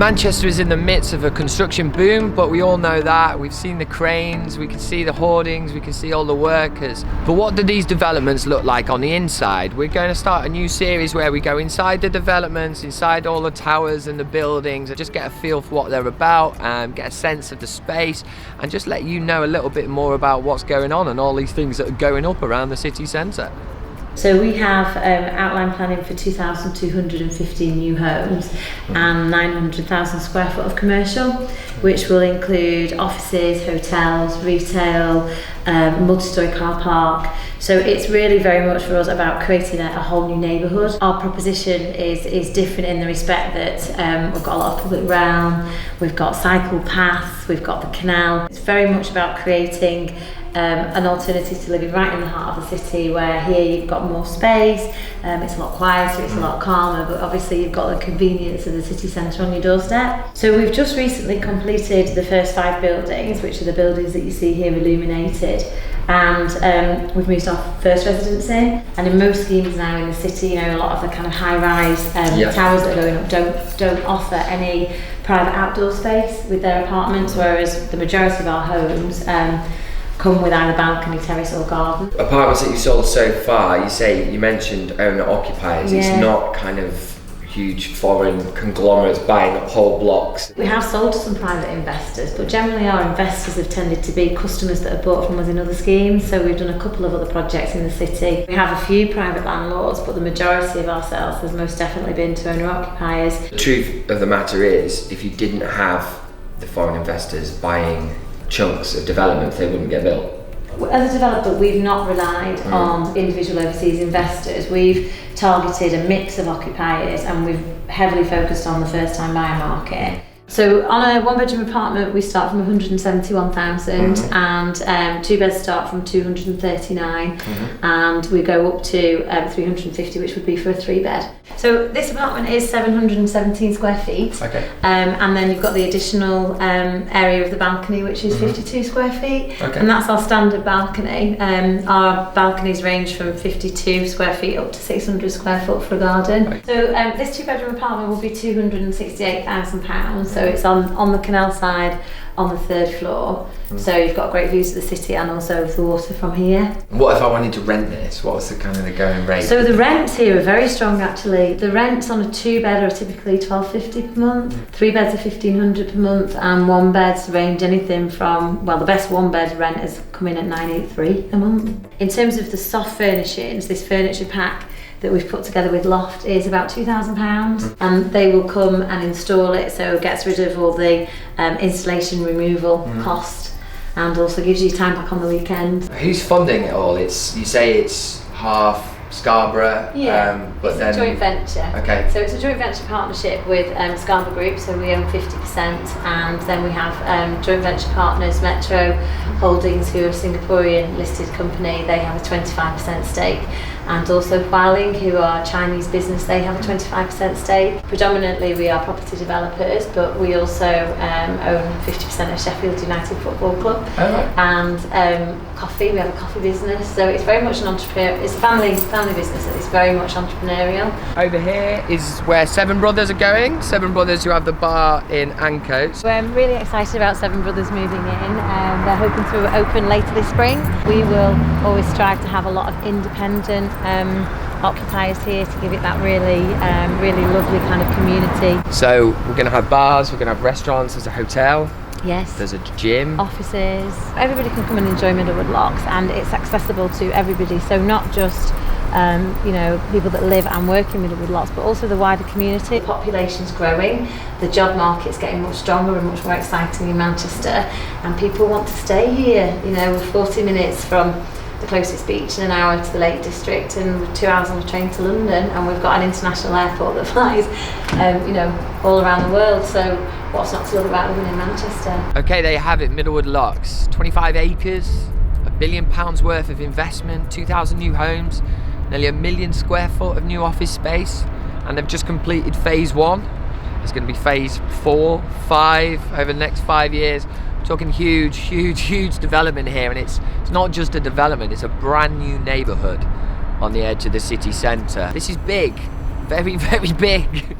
Manchester is in the midst of a construction boom, but we all know that. We've seen the cranes, we can see the hoardings, we can see all the workers. But what do these developments look like on the inside? We're going to start a new series where we go inside the developments, inside all the towers and the buildings, and just get a feel for what they're about, and get a sense of the space, and just let you know a little bit more about what's going on and all these things that are going up around the city centre. So we have outline planning for 2,215 new homes and 900,000 square foot of commercial, which will include offices, hotels, retail, multi-storey car park. So it's really very much for us about creating a whole new neighbourhood. Our proposition is different in the respect that we've got a lot of public realm, we've got cycle paths, we've got the canal. It's very much about creating an alternative to living right in the heart of the city, where here you've got more space, it's a lot quieter, it's a lot calmer, but obviously you've got the convenience of the city centre on your doorstep. So we've just recently completed the first 5 buildings, which are the buildings that you see here illuminated, and we've moved our first residents in. And in most schemes now in the city, you know, a lot of the kind of high-rise towers that are going up don't offer any private outdoor space with their apartments, whereas the majority of our homes come with either balcony, terrace or garden. Apartments that you sold so far, you mentioned owner occupiers. Yeah. It's not kind of huge foreign conglomerates buying up whole blocks. We have sold to some private investors, but generally our investors have tended to be customers that have bought from us in other schemes. So we've done a couple of other projects in the city. We have a few private landlords, but the majority of our sales has most definitely been to owner occupiers. The truth of the matter is, if you didn't have the foreign investors buying chunks of development, they wouldn't get built. As a developer, we've not relied on individual overseas investors. We've targeted a mix of occupiers, and we've heavily focused on the first-time buyer market. So on a 1-bedroom apartment, we start from 171,000, and 2 beds start from 239, and we go up to 350, which would be for a 3-bed. So this apartment is 717 square feet, and then you've got the additional area of the balcony, which is 52 square feet, and that's our standard balcony. Our balconies range from 52 square feet up to 600 square foot for a garden. So this 2-bedroom apartment will be £268,000. So it's on the canal side, on the 3rd floor. So you've got great views of the city and also of the water from here. What if I wanted to rent this? What's the kind of the going rate? So the rents here are very strong actually. The rents on a 2-bed are typically £1,250 per month, 3 beds are £1,500 per month, and 1 beds range anything from, well, the best 1-bed rent has come in at £983 a month. In terms of the soft furnishings, this furniture pack that we've put together with Loft is about £2,000, and they will come and install it, so it gets rid of all the installation removal cost, and also gives you time back on the weekend. Who's funding it all? You say it's half Scarborough, but then it's a joint venture. Okay. So it's a joint venture partnership with Scarborough Group, so we own 50%, and then we have joint venture partners, Metro Holdings, who are a Singaporean listed company. They have a 25% stake. And also Hualing, who are a Chinese business, they have a 25% stake. Predominantly we are property developers, but we also own 50% of Sheffield United Football Club. And coffee, we have a coffee business. So it's very much an entrepreneur, it's a family business, and it's very much entrepreneurial. Over here is where Seven Brothers are going. Seven Brothers, who have the bar in Ancoats. We're really excited about Seven Brothers moving in. They're hoping to open later this spring. We will always strive to have a lot of independent occupiers here to give it that really lovely kind of community. So we're going to have bars, we're going to have restaurants, there's a hotel. Yes. There's a gym. Offices. Everybody can come and enjoy Middlewood Locks, and it's accessible to everybody. So not just people that live and work in Middlewood Locks, but also the wider community. The population's growing, the job market's getting much stronger and much more exciting in Manchester, and people want to stay here. You know, we're 40 minutes from the closest beach and an hour to the Lake District, and we're 2 hours on a train to London, and we've got an international airport that flies all around the world. So what's not to love about living in Manchester? Okay, there you have it, Middlewood Locks. 25 acres, £1 billion worth of investment, 2,000 new homes, nearly 1 million square foot of new office space, and they've just completed phase 1. There's going to be phase 4, 5 over the next 5 years. We're talking huge development here, and it's not just a development, it's a brand new neighbourhood on the edge of the city centre. This is big, very big.